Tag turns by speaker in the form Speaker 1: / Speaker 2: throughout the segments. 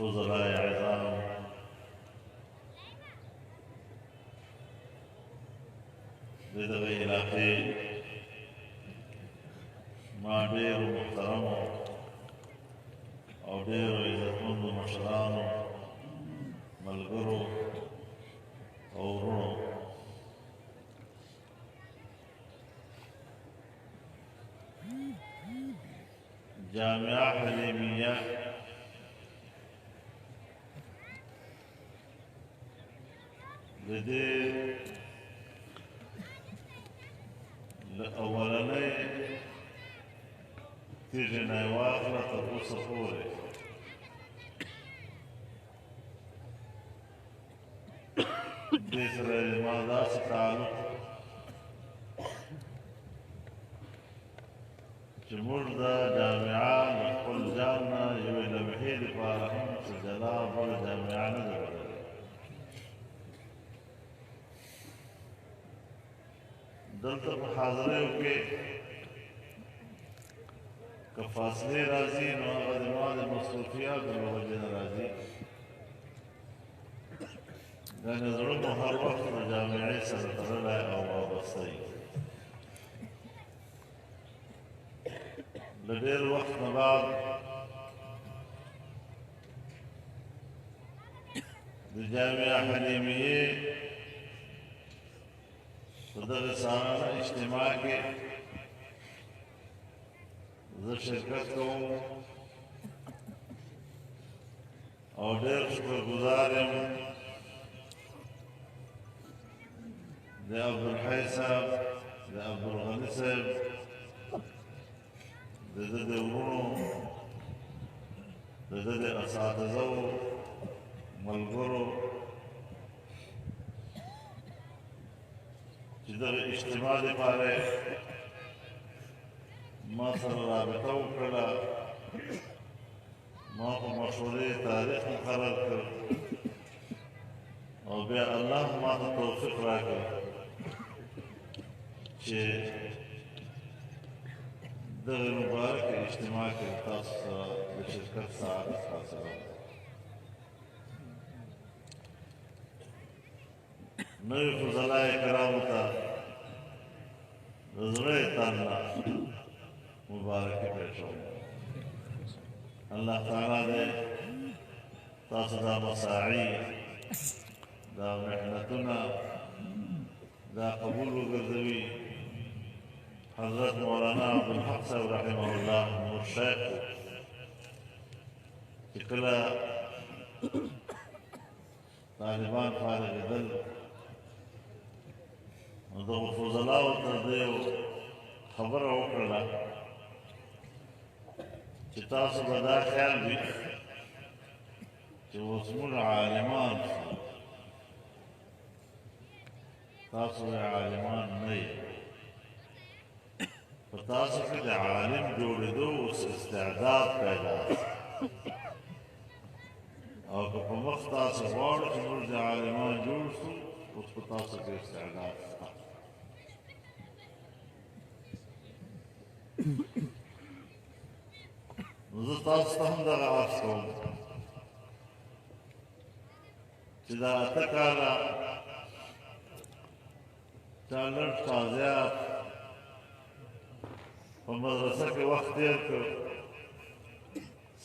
Speaker 1: فضلاء عظام د دغه علاقې ما ډېرو محترمو او ډېرو عزتمندو مشرانو ملګرو او وروڼو جامعه حلیمیه د دې له اولنۍ تیږې نه یې واخله تر اوسه پورې دې سره زما داسې تعلق چې موږ دا جامعه له خپل ځان نه یوې لمحې دپاره هم څه جلا بله جامعه نه ده بدله دلته په حاضریو کې که فاصلې راځي نو هغه زما د مصروفیاتو له وجې نه راځي ګنې زړه مو هر وخت له جامعې سره تړلی او وابسته وي له ډېر وخت نه بعد د جامعه حلیمیې په دغه سالانه اجتماع کې زه شرکت کوم او ډېر شکرګزار یم د عبدالحی صاحب د عبدالغني صاحب د ده د وروڼو د ده د اساتذو ملګرو چې دغه اجتماع دپاره ما سره رابطه وکړله ما په مشورې تاریخ مقرر کړ او بیا الله ما ته توفیق راکړ چې دغه مبارکه اجتماع کې تاسو سره د شرکت سعادت حاصلوم نوي فضلاء کرامو ته د زړه تنه مبارکي پېښوم الله تعالی دې تاسو دا مساعي دا محنتونه دا قبول وګرځوي حضرت مولانا عبدالحق صاحب رحمه الله نور شیخ چې کله طالبان فارغېدل نو دغو فضلاو ته ده یو خبره وکړله چې تاسو به دا خیال وي چې اوس موږ عالمان شو تاسو عالمان نه یې په تاسو کې د عالم جوړېدو اوس استعداد پیدا او که په مخ تاسو غواړو چې موږ د عالمان جوړ شو اوس په تاسو کې استعداد شته نو زه تاسو ته هم دغه عرض کوم چې دا اته کاله چا لږ چا زیات په مدرسه کې وخت تېر کړ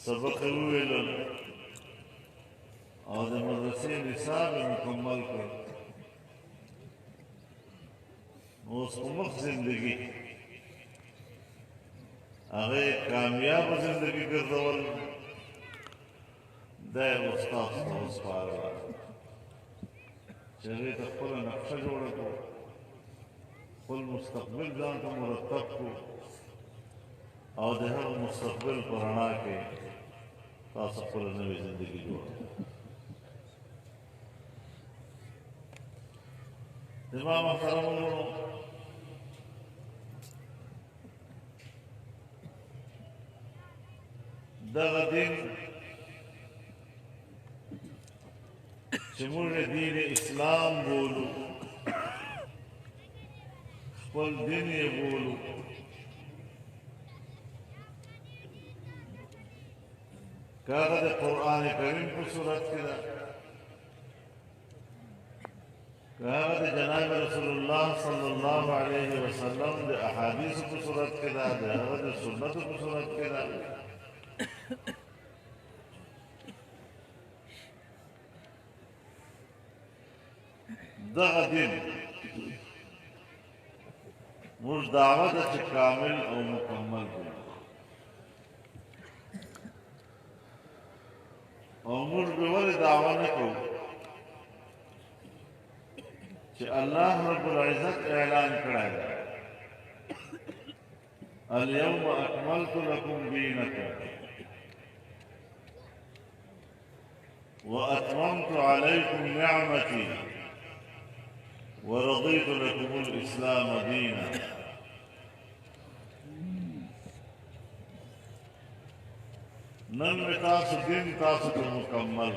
Speaker 1: سبق یې وویلل او د مدرسې نصاب یې مکمل کړ اوس په مخ زندګي هغه کامیابه زندګي ګرځول دا یې اوس تاسو ته وسپارله چې هغې ته خپله نقشه جوړه کړو خپل مستقبل ځان ته مرتب کړو او د هغه مستقبل په رڼا کې تاسو خپله نوې زندګي جوړه کړو زما محترم وروڼو دغه دین چې موږ دین اسلام بولو خپل دین یې بولو کاغه د قرآن کریم په صورت کې ده کاغه د جناب رسول الله صلی الله علیه وسلم د احادیث په صورت کې ده د هغه د سنت په صورت کې ده دغه دین موږ دعوه ده چې کامل او مکمل کړو او موږ به ولې دعوه نه کوو چې الله رب العزت اعلان کړی دی اليوم اکملت لکم دینکم واتممت علیکم نعمتی ورضيت لكم الإسلام دينا نن میں تاسو دین تاسو کو مکمل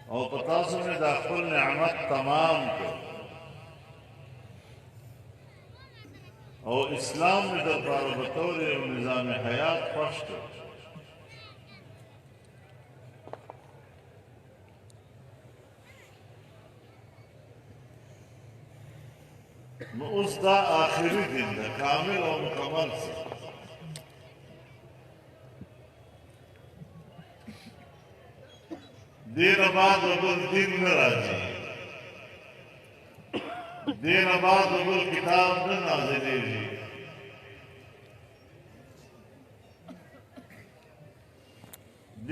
Speaker 1: اور پتاسو میں داخل نعمت تمام کو اور اسلام میں دربار بطور نظام حیات خوش کو نو اس دا آخری دن دا کامل اور مکمل سے دین بعد ابل دین نہ راجی دین بعد ابل کتاب نہ نازلے جی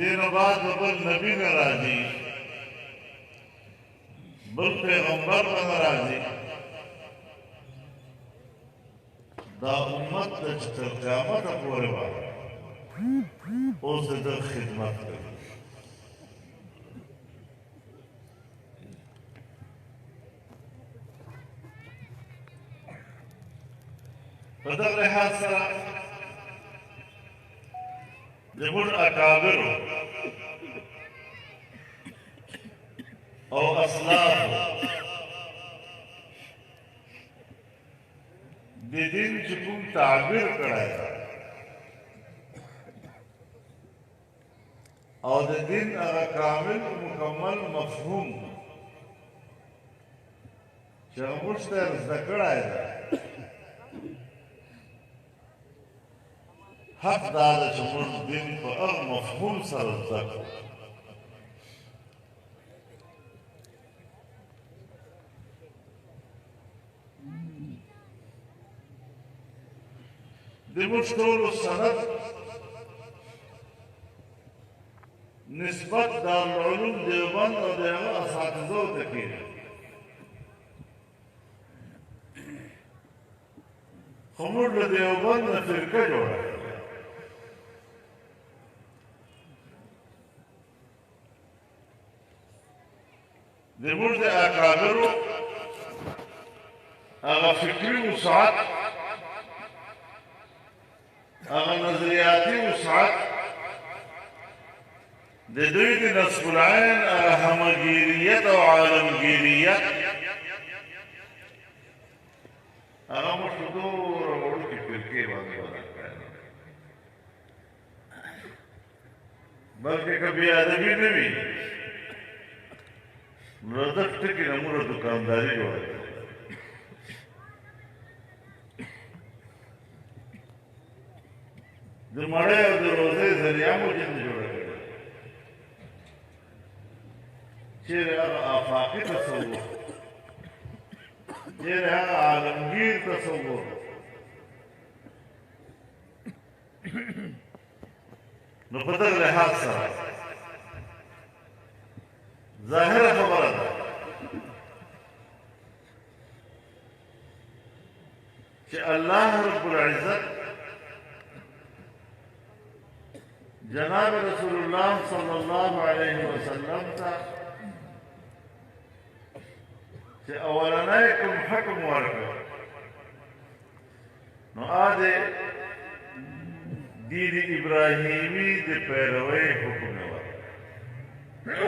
Speaker 1: دین بعد ابل نبی نہ راجی بل پیغمبر نہ راجی دا امت دا چتر قیامت پورے بارا اس دا خدمت کر فدر لحاظ سرا جمہور اکابرو او اسلافو دے دین چکم تعبیر کرائی اور دے دین اگا کامل مکمل مفہوم چاہموش دے رزدہ کرائی دا حق دادا چاہموش دین پا اغ مفہوم سر رزدہ کرو دموږ ټولو سند نسبت دارالعلوم دیوبند او د هغه اساتذو ته کېږي خو موږ له دیوبند نه فرقه جوړه کړه زموږ د اکابرو هغه فکري وسعت هغه نظریاتي وسعت د دوی د نصب العین هغه همګیریت او عالمګیریت هغه مشهور وړوکې فرقې باندې ولاړ کړی بلکې که بې ادبي نه وي نو د دغه ټکي نه موږ دوکانداري جوړه کړې د مړۍ او د روزۍ ذریعه مو ځینې جوړه کړې چیرې هغه آفاقي تصور چیرې هغه عالمگیر تصور نو په دغه لحاظ سره ظاهره خبره ده چې الله رب العزت جناب رسول الله صلی الله علیه وسلم ته چې اولنی کوم حکم ورکړ نو آده دین ابراهیمی د پیروۍ حکم ورکړ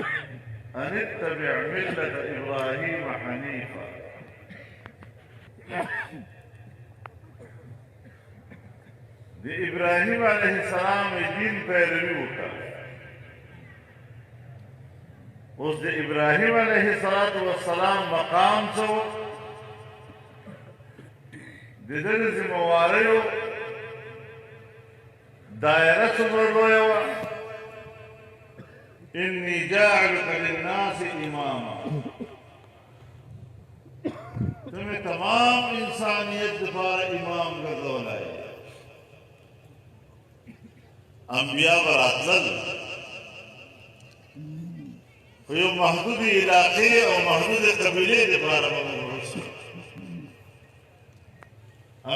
Speaker 1: ان اتبع ملة ابراهیم حنیفا د ابراهیم علیه السلام دین پیروي وکړه. اوس د ابراهیم علیه السلام مقام څه و؟ د ده د ذمهواریو دایره څومره لویه وه؟ انی جاعلک للناس اماما، ته مې تمام انسانیت دپاره امام ګرځولی. انبیا به راتلل، خو یو محدودې علاقې او محدودې قبیلې دپاره به مبعوث شي.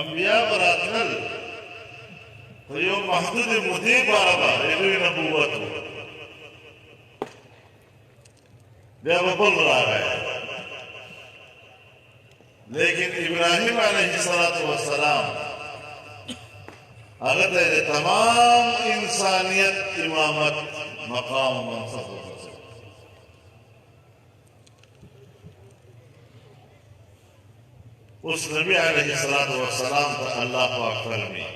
Speaker 1: انبیا به راتلل، خو یو محدودې مودې پاره به د دوی نبوت و. بیا به بل راغی. لیکن ابراهیم علیه السلام هغه ته د تمام انسانیت امامت مقام و منصب ورسېد. اوس نبی علیه السلام ته الله پاک فرمي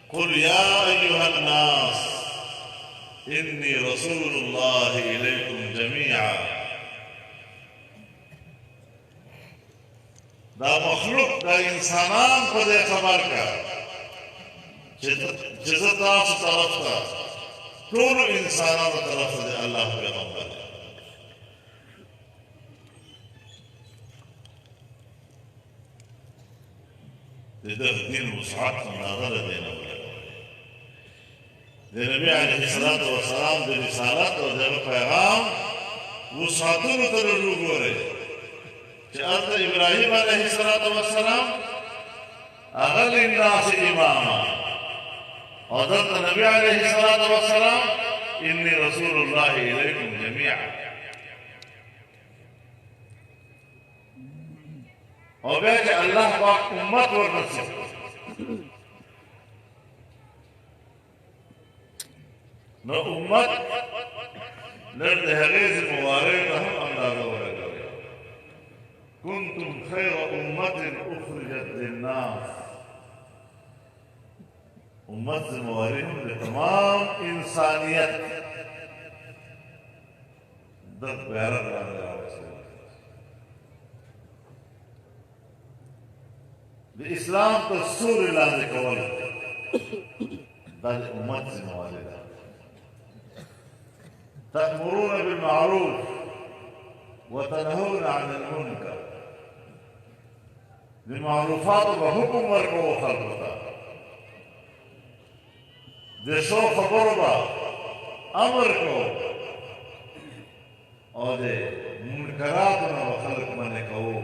Speaker 1: قل یا ایها الناس انی رسول الله الیکم جمیعا. دا مخلوق دا انسانان په دې خبر کا چې زه تاسو طرف ته ټولو انسانانو طرف ته د الله پیغمبر یم. د ده دین وسعت ناغله دی نه د نبي علیه السلام د رسالت او د پیغام وسعتونو ته وګورئ چې هلته ابراهیم علیه السلام هغه للناس اماما، او دلته نبي علیه السلام انی رسول الله الیکم جمیعا. او بیا چې الله پاک امت ورنصیب نو امت لږ د هغې ذمهواریو ته هم اندازه ولګوئ. کنتم خیر امت اخرجت للناس. امت ذمہواری هم د تمام انسانیت د غیرت باندې راوستل. د اسلام تر سوري لاندې کول دا د امت ذمہواری ده. تأمرون بالمعروف وتنهون عن المنکر. د معروفاتو به حکم ورکوو خلکو ته، د ښو خبرو به امر کوو، او د منکراتو نه به خلک منع کوو.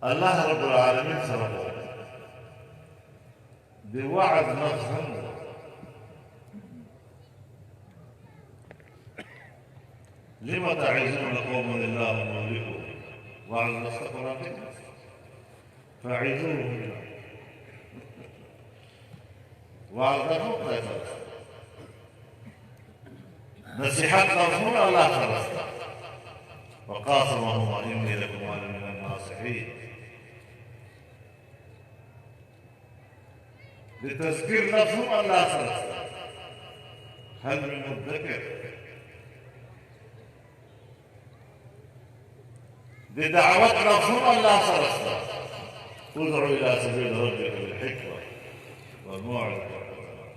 Speaker 1: الله رب العالمین سره د وعد نفس هم ده. لم تعظون قوما الله مهلكهم وعظ مستقبلا فاعظوهم وعظهم خيرا. نصيحت رسول الله خلاص وقاسمهما اني لكما لمن الناصحين. لتذكير نفسهم الله خلاص هل من مدكر. بدعوت رسول الله صلى الله عليه وسلم ادعو الى سبيل ربك بالحكمه والموعظه الحسنه.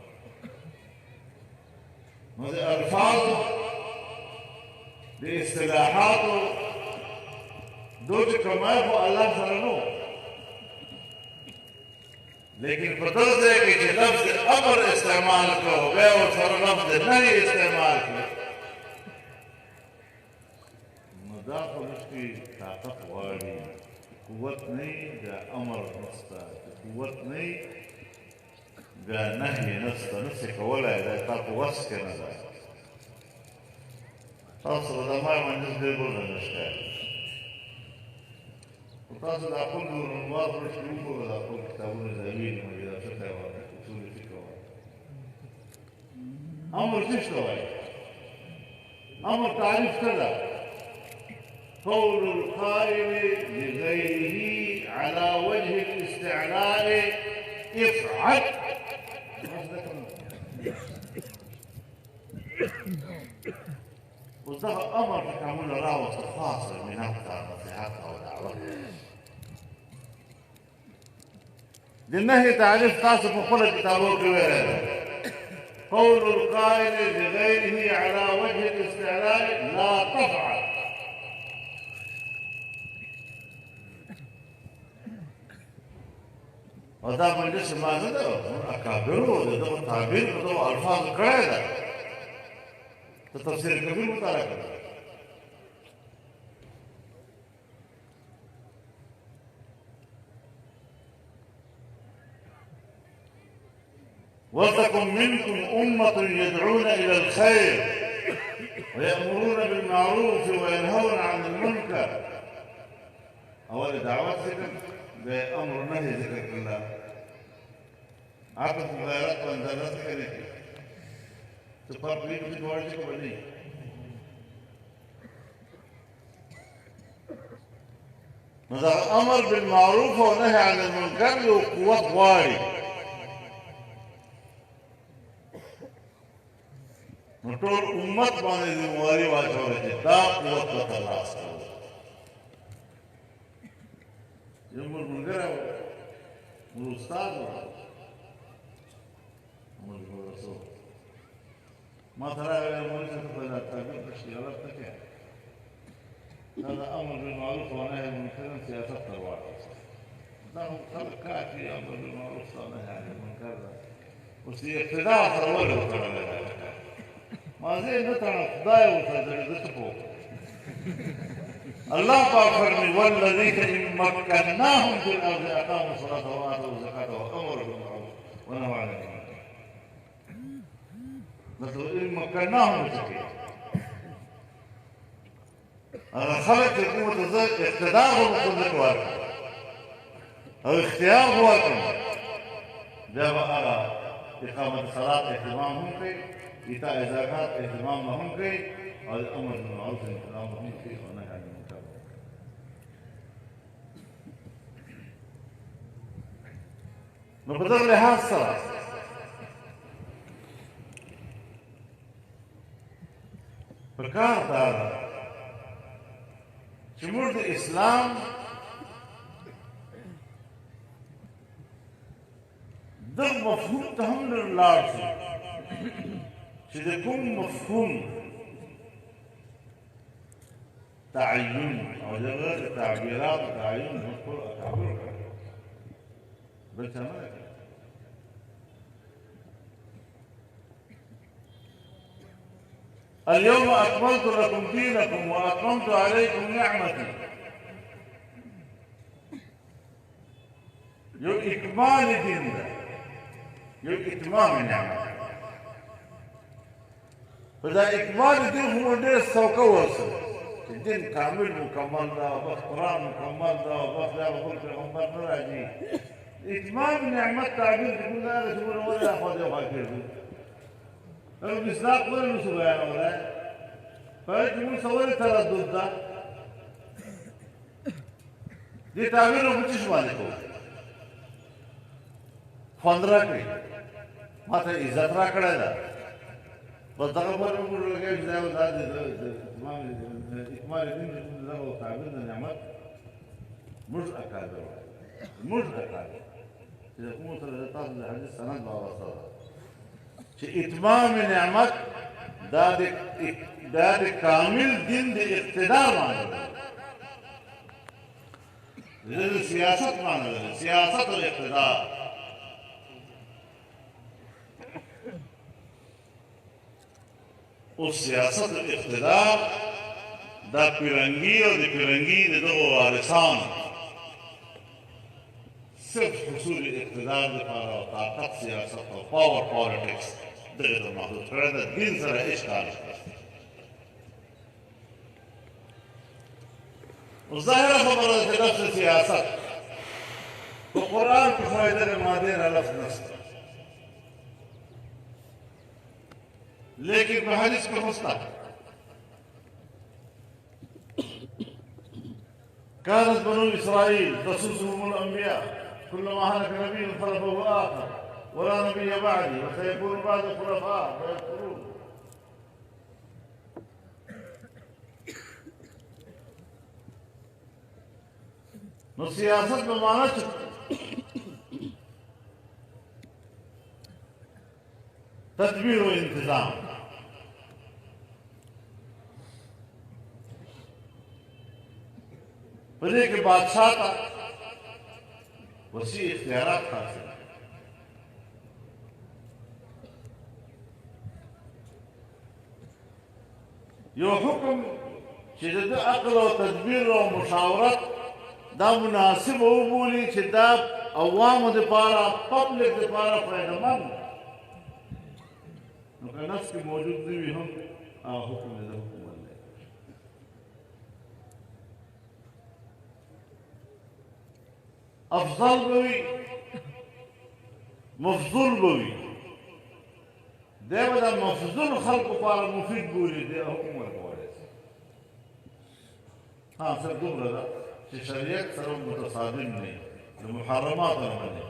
Speaker 1: هذه الفاظ باصطلاحات دوج كما هو الله سره نو، لیکن په دغه ځای کې چې لفظ امر استعمال کړو بیا ورسره لفظ نهي استعمال کړو نو دا خو مشکې طاقت غواړي. قوت نه د امر نشته، قوت نه د نهي نشته، نشي کولی دا تا په وس کې نه ده. تاسو به د ما مجلس ډېر بوله نه ښکاري، خو تاسو د خپل روڼوار پرشتې وګوره، د خپل کتابونه زاویې دي مګر دا څه ته وایي اصول فقه وایي. امر څه ته وایي؟ امر تعریف څه ده؟ قول القائل لغيره على وجه الاستعلاء افعل. وده امر بتعمل راوس الخاصه من اكثر نصيحتها ودعوتها. للنهي تعريف تصف خلق كتابه كبير. قول القائل لغيره على وجه الاستعلاء لا تفعل. وده من ليش ما نده اكابره ده تعبير ده الفاظ كده تفسير كبير مطالعه. ولتكن منكم أمة يدعون إلى الخير ويأمرون بالمعروف وينهون عن المنكر. أول دعوات ذكر بأمر النهي ذكر كلها. عقد مغيرات وانزالات كنتي تفرق بين في دوارجك وبني. مثلا أمر بالمعروف ونهي عن المنكر وقوة واري. نطور أمت باندې مواري واچول چې دا قوت په ترلاسه کړو. یو موږ ملګری و استاد و موږ ورسو ما ته راغلی مولوي صاحب ته دا تعبیر کړي غلط نه کوي. دا د امر بالمعروف ونهي عن المنکر سیاست ته واړوي. دا خلک کار کوي امر بالمعروف ونهي عن المنکر ده اوس یې اقتدا سره ولې وتړلی ده. ما زي نتنا خداي وتدريدته الله فرمي والذين إن مكناهم في الأرض أقاموا الصلاة وآتوا الزكاة وأمروا بالمعروف ونهوا عن المنكر. نقول إن مكناهم بالزكاة أنا خلق يكون اقتدارهم بكل واحد أو اختيارهم جاب على إقامة الصلاة اهتمامهم فيه إيتاء الزكاة اهتمام لهم فيه والأمر بالمعروف اهتمام لهم فيه والنهي عن المنكر. نقدر لها الصلاة فكار دارا شمول الإسلام ده مفهوم تهم للارض چې د کوم مفهوم تعین او دغه تعبیرات تعین مذکور تعبیر کوي بل څه نه کوي. اليوم أكملت لكم دينكم وأتممت عليكم نعمتي. يو إكمال دين ده يو إتمام النعمة. فدا إكمال الدين هو ده السوكة والسوء. الدين كامل مكمل ده وبس قرآن مكمل ده وبس لا بقول پیغمبر نراجي. إتمام النعمة تعبير تقول لا رسول ولا أخذ يفكر. لو مصداق ولا مسبيان ولا. فيجمع سوال التردد ده. دي تعبيره بتشوف عليكم. فندرا کوي ماته عزت را کړی ده بس دغه پر موږ لګوي چې دا اکمال دین دغه تعبیر د نعمت موږ اکاده چې کوم سره تاسو د حدیث سند راوړل چې اتمام نعمت دا د کامل دین د اقتدار معنی ده د سیاست معنی ده سیاست الاقتدار. والسياسة الاقتدار دا پیرنگی او دا پیرنگی دا دو وارثان صرف حصول اقتدار دا پارا و طاقت سیاست و پاور پالیٹکس دغه دا محدود کرده دا دین سره اشکال و ظاهره خبره دا لفظ سیاست و قرآن کی فائده ماده را لفظ نسته لیکن په حدیث کې مستا كانت بنو إسرائيل تسوسهم الأنبياء كلما هلك نبي خلفه آخر ولا نبي بعدي وسيكون بعد خلفاء فيكفرون. نو سیاست بمانا تدبیر و انتظام. پدې کې بادشاہ ته وسیع اختیارات حاصل یو حکم چې د عقل او تدبیر او مشاورت دا مناسب وبولي چې دا عوامو دپاره پبلک دپاره فایدهمند نو که نفس کې موجود نه وي هم حکم د حکومت دی. افضل به وي مفضول به وي دی به د مفضول خلکو لپاره مفید بولي دی حکم ورکولی شي. صرف دومره ده چې شریعت سره متصادم نه وي د محرماتو نه مني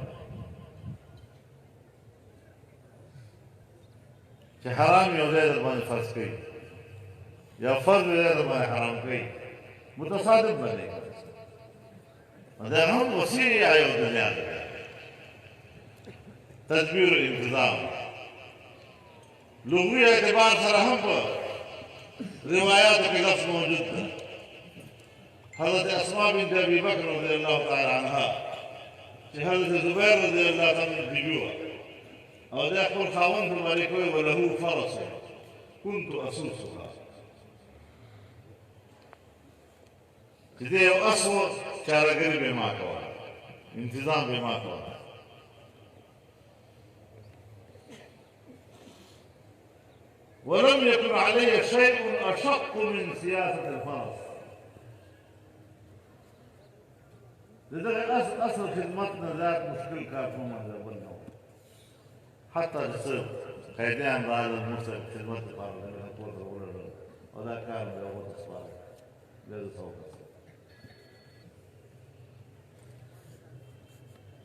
Speaker 1: چې حرام یو ځای در باندې فرض کوي یا فرض یو ځای در باندې حرام کوي متصادم به نه دا هم وسیع یو دنیا ده. تدبیر و انتظام لغوی اعتبار سره هم په روایاتو کې لفظ موجود ده. حضرت اسماء بنت ابي بکر رضی الله تعالی عنها چې حضرت زبیر رضی الله تعالی عنہ بیبي وه او د خپل خاوند په باندې کوي وله فرس كنت اسوسها چې دې یو اس و چارهګري به ما کوله انتظام به ما کوله. ولم يكن علي شيء أشق من سياسة الفرس. لذلك أصل خدمتنا ذات مشكل كافهم هذا بلنه حتى الصيف قيدان بعد المرسل خدمت الفرس وذا كان بلغة الصلاة لذا صوت.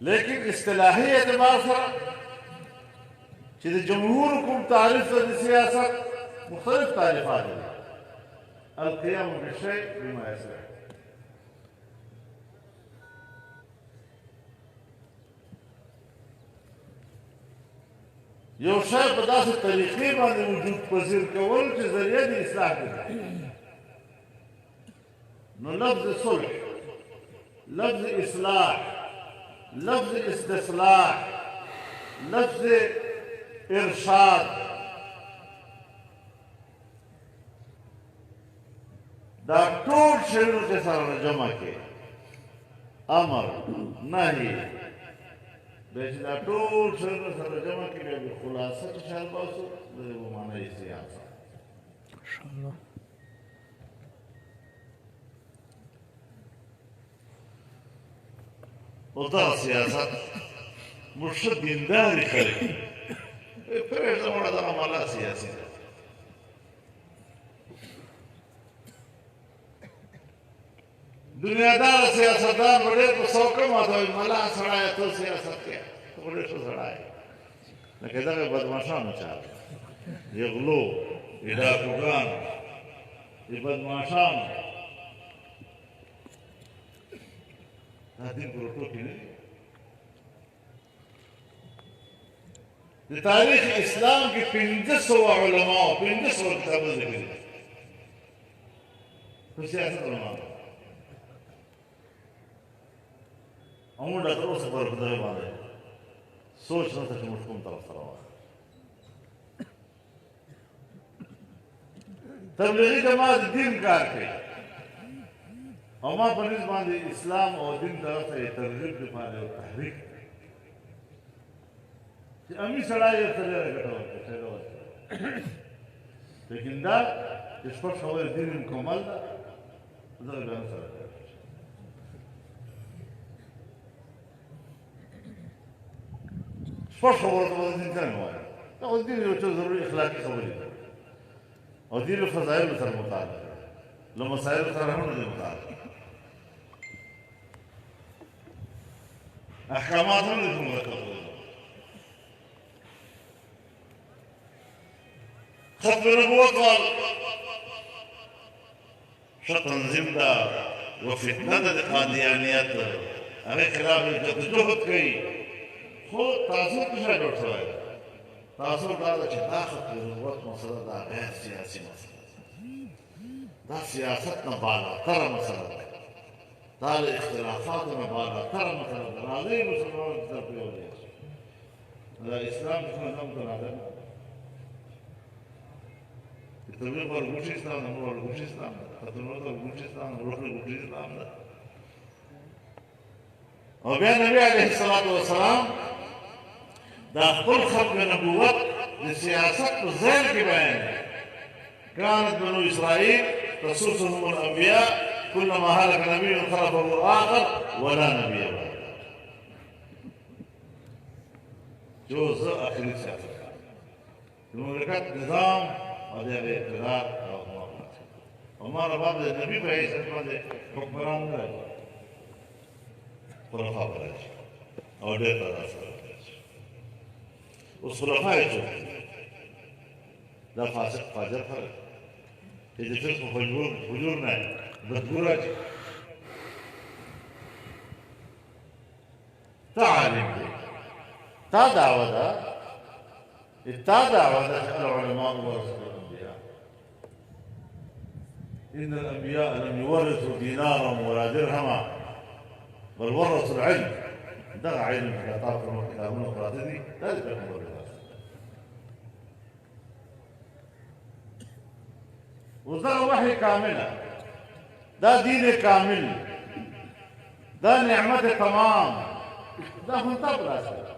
Speaker 1: لكن اصطلاحية معاصرة چې د جمهور کوم تعریف د سیاست مختلف تعریفات دي. القيام بالشيء بما يصلح. یو شی په داسې طریقې باندې وجود پذیر کول چې ذریعه د اصلاح کړي. نو لفظ صلح، لفظ اصلاح، لفظ استصلاح، لفظ ارشاد دا ټول شیونو کې سره جمع کې امر نهي به چې دا ټول شیونو سره جمع کې بیا خلاصه چې شال باسو د معنی سیاست انشاءالله. او دا سیاست مرشد دینداری خلک پرېږده مړه دغه مالا سیاسي ده. دنیادار سیاستدان به ډېر په سوکه ماته وایي ملا سړیه ته سیاست کوې ته خو ډېر ښه سړی یې لکه دغه بدماشانو چاره د غلو د ډاکوګانو د بدماشانو دا دین په رټو کې نه دي. د تاریخ اسلام کې 1500 علماء 1500 کتابونه ذکر دي په سیاست علماء او موږ تر اوسه پورې په دغه باندې سوچ نشته چې موږ کوم طرف ته روان. تبلیغي جماعت دین کار کوي او ما په نسبت باندې اسلام او دین طرف ته ترغیب لپاره او تحریک چې امي سړی یې سره راګټول لیکن دا چې شپږ خبرې دین مکمل ده دغه بیان سره شپږ خبرو ته دین څنګه وایي دا اوس دین یو څه ضروري اخلاقي خبرې ده او دین له فضایلو سره متعلق له مسایلو سره هم نه متعلق. احکامات هم دې څومره قبول ختم نبوت وال ښه تنظیم ده و فتنه ده د قادیانیت هغې خلاف جدوجهد کوي خو تعصب څه شی جوړ شوی ده تعصب دا ده چې دا ختم نبوت مسله دا غیر سیاسي مسله دا سیاست نه بالاتره مسله ده دا له اختلافاتو نه بالاتره مسله ده راځئ مسلمانانو ته پرېږدئ دا اسلام څخه نظام ته راغلی تبلیغ ورګوټي اسلام نه ورګوټي اسلام ده ختمول ورګوټي اسلام نه ورګوټي اسلام ده او بیا نبی علیه الصلاة والسلام دا خپل خلق نبوت د سیاست په ذیل کې بیان كانت بنو اسرائیل تسوسهم الانبیاء كلما هلك نبي خلفه اخر ولا نبي بعد جو زه اخري سیاست د مملکت نظام او د هغې اقتدار او حکومت او ما رباب د نبي په حیثیت باندې حکمران نه راځي خلفا به راشي او ډېر به راسره راشي اوس خلفا یې څوک دا فاسق فاجر خلک چې د فسق و فجور نه بدبو راځي تا عالم دی تا دعوه ده تا دعوه ده العلماء ورثة الأنبياء إن الأنبياء لم يورثوا دينارا ولا درهما بل ورثوا العلم ده علم كتاب كتابون قراتني لا يفهم الوراثة وده وحي كاملة ده دين كامل ده نعمة تمام ده خطاب راسل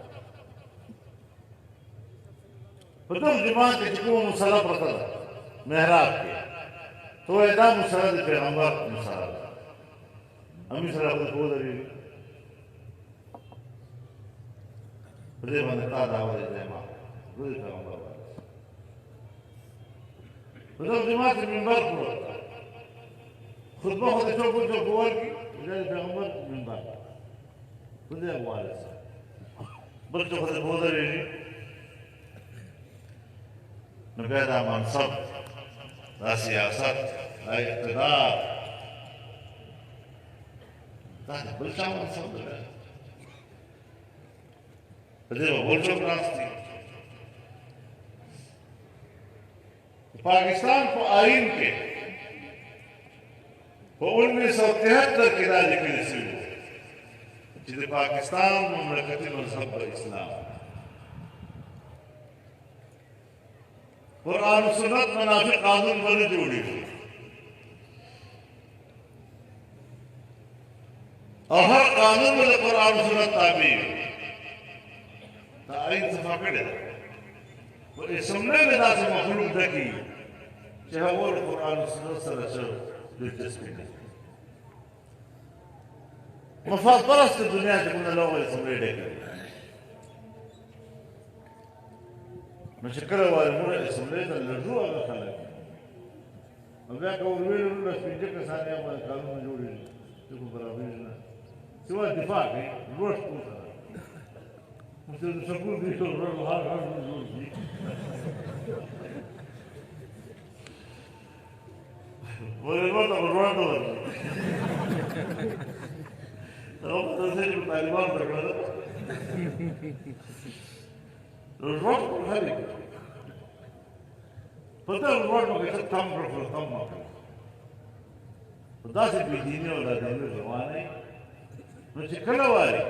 Speaker 1: فدوم جماعت کې کوم مصلی پرته ده محراب کې تو دا مصلی د پیغمبر مصلی ده امي سره خو ودرېږي په دې باندې تا دعوه دی ما د پیغمبر فدوم جماعت منبر پروت خطبه خو د چوکو ورکړي د پیغمبر منبر په دې حواله سره بل څه خو ودرېږي نو بیا دا منصب دا سیاست دا اقتدار دا بل چا منصب ده په دې به بل څوک ناست دي پاکستان په آئین کې په 1973 کې دا لیکل شوي چې د پاکستان مملکتي مذهب به اسلام قرآن و سنت منافق قانون بنے جوڑی اور ہر قانون میں قرآن و سنت تابع تعین سے پکڑے وہ اسمنے میں دا سے مخلوق دکی چاہے وہ قرآن و سنت سے رچو دلچسپی نہیں مفاد پرست دنیا سے کنہ لوگ اسمنے ڈیکے نو چې کله وایي موږ اسمبلۍ ته لږو هغه خلک او بیا که ورولې لس پنځه کسان یې باندې قانون جوړېږي چې خو برابرېږي نه سوای دفاع کوي لوړ شپو سره چې د سکون دي ټول هر جوړ شي ولې ورته ورته ورته هغه په تاسو کې طالبان درکړل الرب هذه فده الرب ما كان تمر في الطمع فده في دينه ولا دينه جواني مش كلا واري